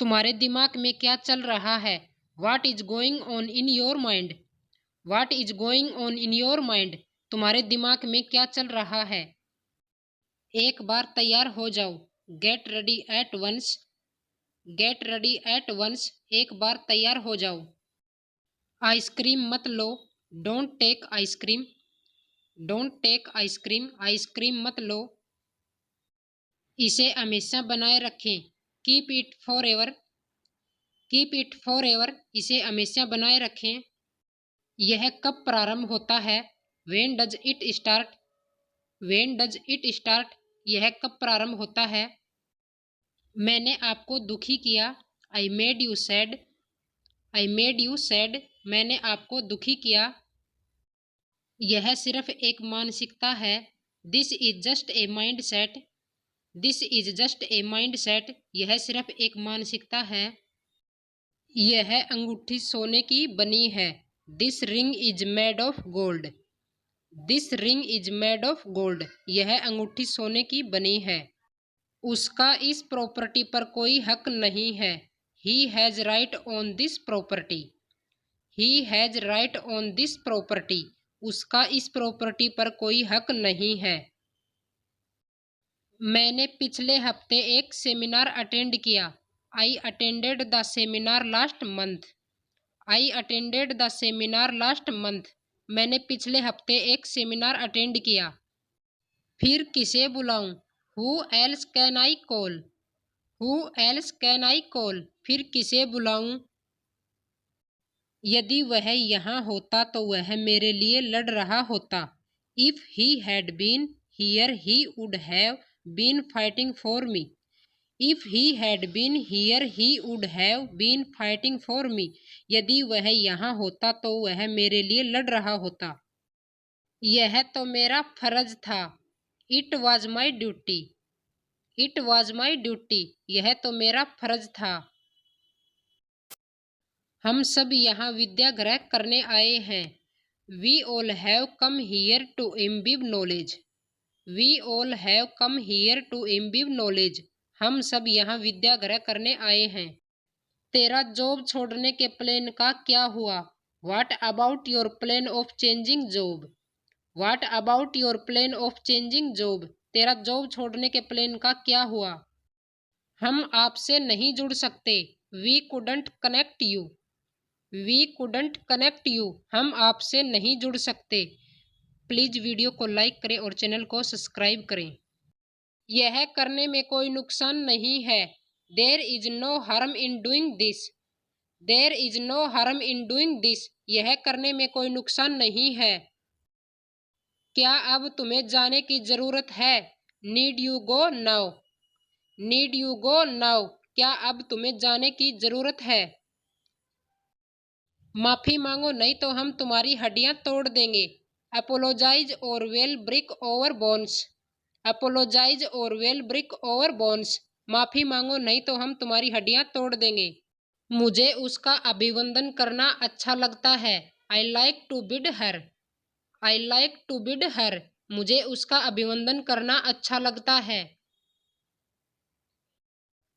तुम्हारे दिमाग में क्या चल रहा है? What is going on in your mind? What is going on in your mind? तुम्हारे दिमाग में क्या चल रहा है? एक बार तैयार हो जाओ। Get ready at once. Get ready at once. एक बार तैयार हो जाओ। आइसक्रीम मत लो। Don't take ice cream. Don't take ice cream. Ice cream मत लो। इसे हमेशा बनाए रखें। Keep it forever. Keep it forever. इसे हमेशा बनाए रखें। यह कब प्रारंभ होता है? When does it start? When does it start? यह कब प्रारंभ होता है? मैंने आपको दुखी किया। I made you sad. I made you sad. मैंने आपको दुखी किया। यह सिर्फ एक मानसिकता है। This is just a mindset. This is just a mindset. यह सिर्फ एक मानसिकता है। यह अंगूठी सोने की बनी है। This ring is made of gold. This ring is made of gold. यह अंगूठी सोने की बनी है। उसका इस प्रॉपर्टी पर कोई हक नहीं है। He has right on this property. He has right on this property. उसका इस प्रॉपर्टी पर कोई हक नहीं है। मैंने पिछले हफ्ते एक सेमिनार अटेंड किया। I attended the seminar last month. I attended the seminar last month. मैंने पिछले हफ्ते एक सेमिनार अटेंड किया। फिर किसे बुलाऊं? Who else can I call? Who else can I call? फिर किसे बुलाऊं? यदि वह यहाँ होता तो वह मेरे लिए लड़ रहा होता। If he had been here, he would have been fighting for me. If he had been here, he would have been fighting for me. यदि वह यहाँ होता तो वह मेरे लिए लड़ रहा होता। यह तो मेरा फर्ज था। It was my duty. It was my duty. यह तो मेरा फर्ज था। हम सब यहाँ विद्याग्रह करने आए हैं। We all have come here to imbibe knowledge. We all have come here to imbibe knowledge. हम सब यहाँ विद्याग्रह करने आए हैं। तेरा जॉब छोड़ने के प्लान का क्या हुआ? What about your plan of changing job? What about your plan of changing job? तेरा जॉब छोड़ने के प्लान का क्या हुआ? हम आपसे नहीं जुड़ सकते। We couldn't connect you. We couldn't connect you. हम आपसे नहीं जुड़ सकते। प्लीज वीडियो को लाइक करें और चैनल को सब्सक्राइब करें। यह करने में कोई नुकसान नहीं है। There is no harm in doing this. There is no harm in doing this. यह करने में कोई नुकसान नहीं है। क्या अब तुम्हें जाने की जरूरत है? Need you go now. Need you go now. क्या अब तुम्हें जाने की जरूरत है? माफी मांगो नहीं तो हम तुम्हारी हड्डियां तोड़ देंगे। Apologize or we'll break our bones. Apologize or we'll break our bones. माफी मांगो नहीं तो हम तुम्हारी हड्डियां तोड़ देंगे। मुझे उसका अभिवंदन करना अच्छा लगता है। I like to bid her. I like to bid her. मुझे उसका अभिवंदन करना अच्छा लगता है।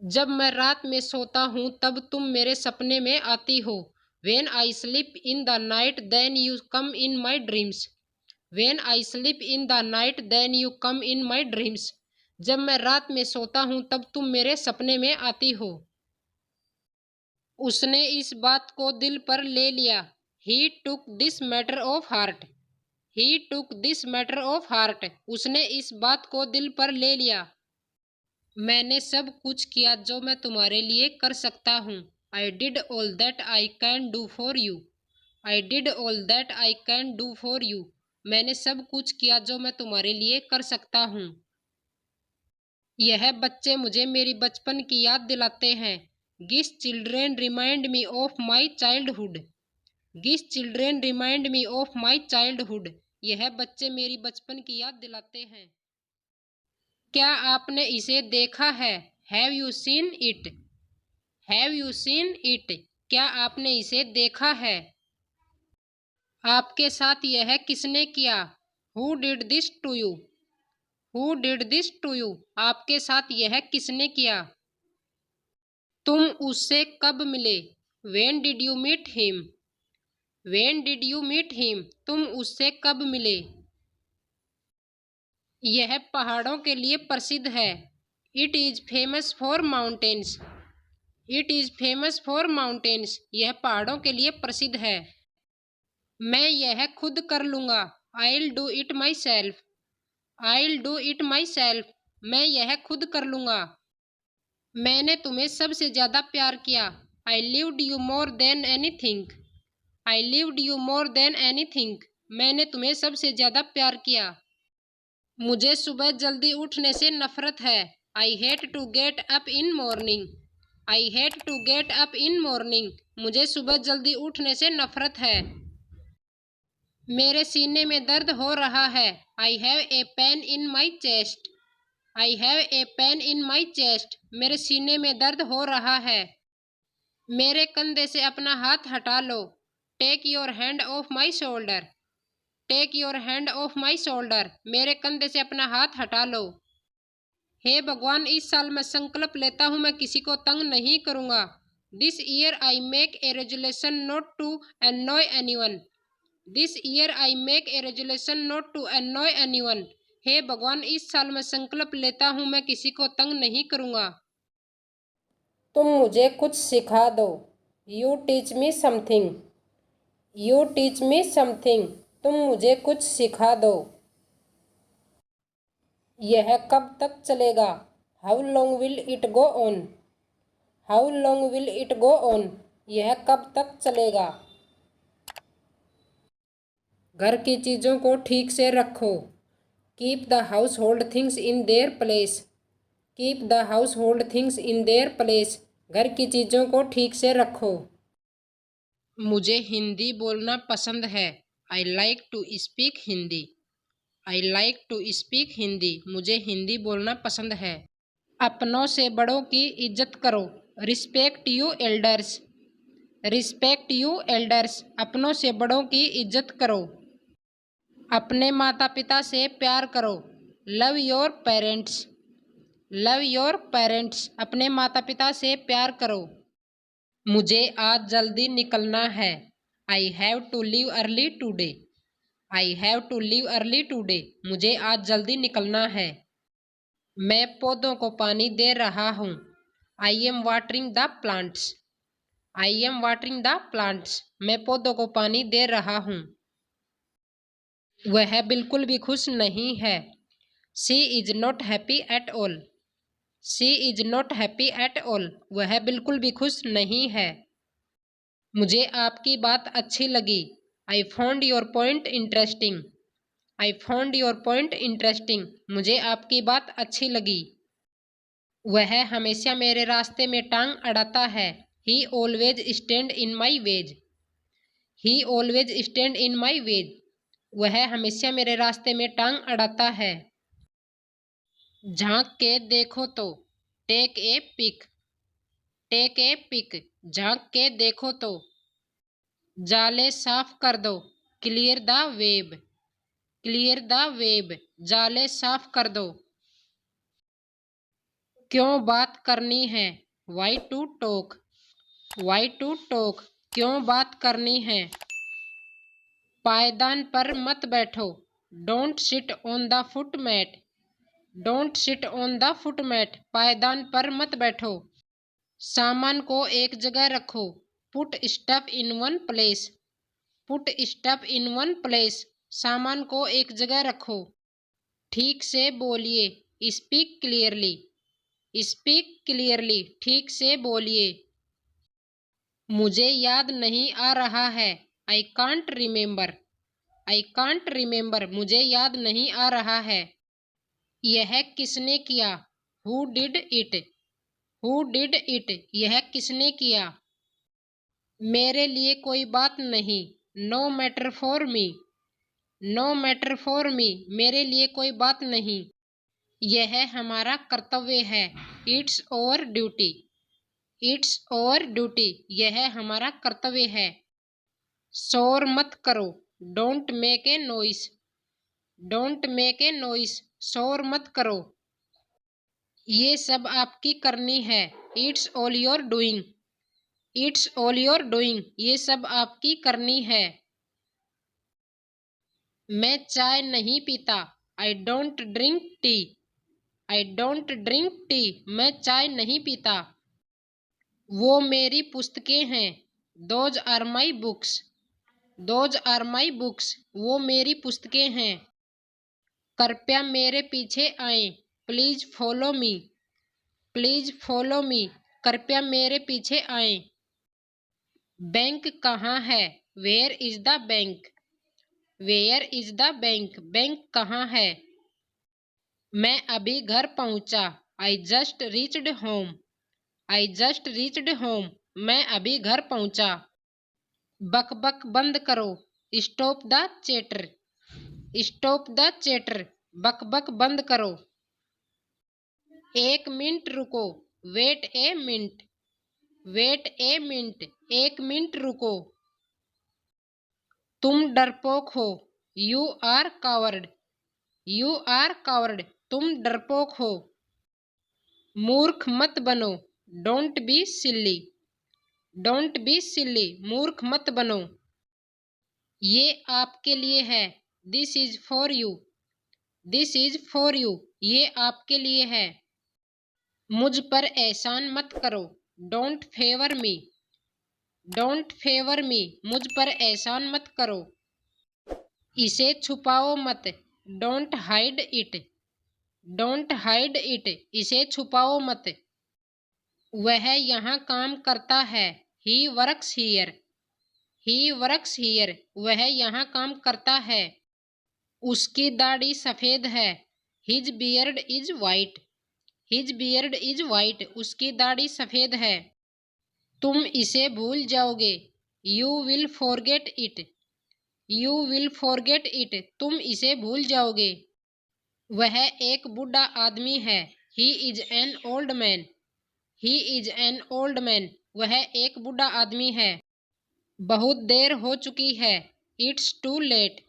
जब मैं रात में सोता हूँ तब तुम मेरे सपने में आती हो। When I sleep in the night, then you come in my dreams. When I sleep in the night, then you come in my dreams. जब मैं रात में सोता हूँ तब तुम मेरे सपने में आती हो। उसने इस बात को दिल पर ले लिया। He took this matter of heart. He took this matter of heart. उसने इस बात को दिल पर ले लिया। मैंने सब कुछ किया जो मैं तुम्हारे लिए कर सकता हूँ। I did all that I can do for you. I did all that I can do for you. मैंने सब कुछ किया जो मैं तुम्हारे लिए कर सकता हूँ। यह बच्चे मुझे मेरी बचपन की याद दिलाते हैं। These children remind me of my childhood. These children remind me of my childhood. यह बच्चे मेरी बचपन की याद दिलाते हैं। क्या आपने इसे देखा है? Have you seen it? Have you seen it? क्या आपने इसे देखा है? आपके साथ यह किसने किया? Who did this to you? Who did this to you? आपके साथ यह किसने किया? तुम उससे कब मिले? When did you meet him? When did you meet him? तुम उससे कब मिले? यह पहाड़ों के लिए प्रसिद्ध है। It is famous for mountains. It is famous for mountains. यह पहाड़ों के लिए प्रसिद्ध है। मैं यह खुद कर लूँगा। I'll do it myself. I'll do it myself. मैं यह खुद कर लूँगा। मैंने तुम्हें सबसे ज़्यादा प्यार किया। I loved you more than anything. I loved you more than anything. मैंने तुम्हें सबसे ज़्यादा प्यार किया। मुझे सुबह जल्दी उठने से नफरत है। I hate to get up in morning. I hate to get up in morning. मुझे सुबह जल्दी उठने से नफरत है। मेरे सीने में दर्द हो रहा है। I have a pain in my chest. I have a pain in my chest. मेरे सीने में दर्द हो रहा है। मेरे कंधे से अपना हाथ हटा लो। Take your hand off my shoulder. Take your hand off my shoulder. मेरे कंधे से अपना हाथ हटा लो। हे भगवान, इस साल मैं संकल्प लेता हूँ मैं किसी को तंग नहीं करूँगा। This year I make a resolution not to annoy anyone. This year I make a resolution not to annoy anyone. हे भगवान, इस साल मैं संकल्प लेता हूँ मैं किसी को तंग नहीं करूँगा। तुम मुझे कुछ सिखा दो। You teach me something. You teach me something. तुम मुझे कुछ सिखा दो। यह कब तक चलेगा? How long will it go on? How long will it go on? यह कब तक चलेगा? घर की चीज़ों को ठीक से रखो। Keep the household things in their place. Keep the household things in their place. घर की चीज़ों को ठीक से रखो। मुझे हिंदी बोलना पसंद है। I like to speak Hindi. I like to speak Hindi. मुझे हिंदी बोलना पसंद है। अपनों से बड़ों की इज्जत करो। Respect you elders. Respect you elders. अपनों से बड़ों की इज्जत करो। अपने माता पिता से प्यार करो। Love your parents. Love your parents. अपने माता पिता से प्यार करो। मुझे आज जल्दी निकलना है। I have to leave early today. I have to leave early today. मुझे आज जल्दी निकलना है। मैं पौधों को पानी दे रहा हूँ। I am watering the plants. I am watering the plants. मैं पौधों को पानी दे रहा हूँ। वह बिल्कुल भी खुश नहीं है। She is not happy at all. She is not happy at all. वह बिल्कुल भी खुश नहीं है। मुझे आपकी बात अच्छी लगी। I found your point interesting. I found your point interesting. मुझे आपकी बात अच्छी लगी। वह हमेशा मेरे रास्ते में टांग अड़ाता है। He always stand in my way. He always stand in my way. वह हमेशा मेरे रास्ते में टांग अड़ाता है। झांक के देखो तो। Take a peek. Take a peek. झांक के देखो तो। जाले साफ कर दो। Clear the web. Clear the web. जाले साफ कर दो। क्यों बात करनी है? Why to talk. Why to talk. क्यों बात करनी है? पायदान पर मत बैठो। Don't sit on the footmat. Don't sit on the footmat. पायदान पर मत बैठो। सामान को एक जगह रखो। Put stuff in one place. Put stuff in one place. सामान को एक जगह रखो। ठीक से बोलिए। Speak clearly. Speak clearly. ठीक से बोलिए। मुझे याद नहीं आ रहा है। I can't remember. I can't remember. मुझे याद नहीं आ रहा है। यह किसने किया? Who did it? Who did it? यह किसने किया? मेरे लिए कोई बात नहीं। No matter for me. No matter for me. मेरे लिए कोई बात नहीं। यह हमारा कर्तव्य है। It's our duty. It's our duty. यह हमारा कर्तव्य है। शोर मत करो। Don't make a noise. Don't make a noise. शोर मत करो। ये सब आपकी करनी है। It's all your doing. It's all your doing. ये सब आपकी करनी है। मैं चाय नहीं पीता। I don't drink tea. I don't drink tea. मैं चाय नहीं पीता। वो मेरी पुस्तकें हैं। Those are my books. Those are my books. वो मेरी पुस्तकें हैं। कृपया मेरे पीछे आएं। Please follow me. Please follow me. कृपया मेरे पीछे आएं। बैंक कहाँ है? Where is the bank? Where is the bank? Bank कहाँ है? मैं अभी घर पहुंचा। I just reached home. I just reached home. मैं अभी घर पहुंचा। बक बक बंद करो। Stop the chatter. Stop the chatter. बक बक बंद करो। एक मिनट रुको। Wait a minute. Wait a minute. एक मिनट रुको। तुम डरपोक हो। You are coward. You are coward. तुम डरपोक हो। मूर्ख मत बनो। Don't be silly. Don't be silly. मूर्ख मत बनो। ये आपके लिए है। This is for you. This is for you. ये आपके लिए है। मुझ पर एहसान मत करो। Don't favour me. Don't favour me. मुझ पर एहसान मत करो। इसे छुपाओ मत। Don't hide it. Don't hide it. इसे छुपाओ मत। वह यहाँ काम करता है। He works here. He works here. वह यहाँ काम करता है। उसकी दाढ़ी सफेद है। His beard is white. His beard is white. उसकी दाढ़ी सफेद है। तुम इसे भूल जाओगे। You will forget it. You will forget it. तुम इसे भूल जाओगे। वह एक बूढ़ा आदमी है। He is an old man. He is an old man. वह एक बूढ़ा आदमी है। बहुत देर हो चुकी है। It's too late.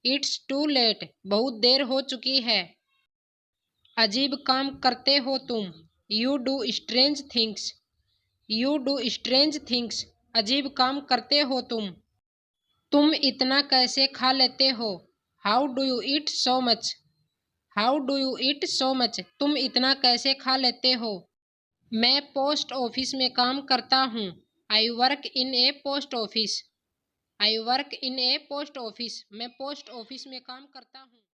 It's too late. बहुत देर हो चुकी है। अजीब काम करते हो तुम। You do strange things. You do strange things. अजीब काम करते हो तुम। तुम इतना कैसे खा लेते हो? How do you eat so much? How do you eat so much? तुम इतना कैसे खा लेते हो? मैं पोस्ट ऑफिस में काम करता हूँ। I work in A post office. I work in A post office. मैं पोस्ट ऑफिस में काम करता हूँ।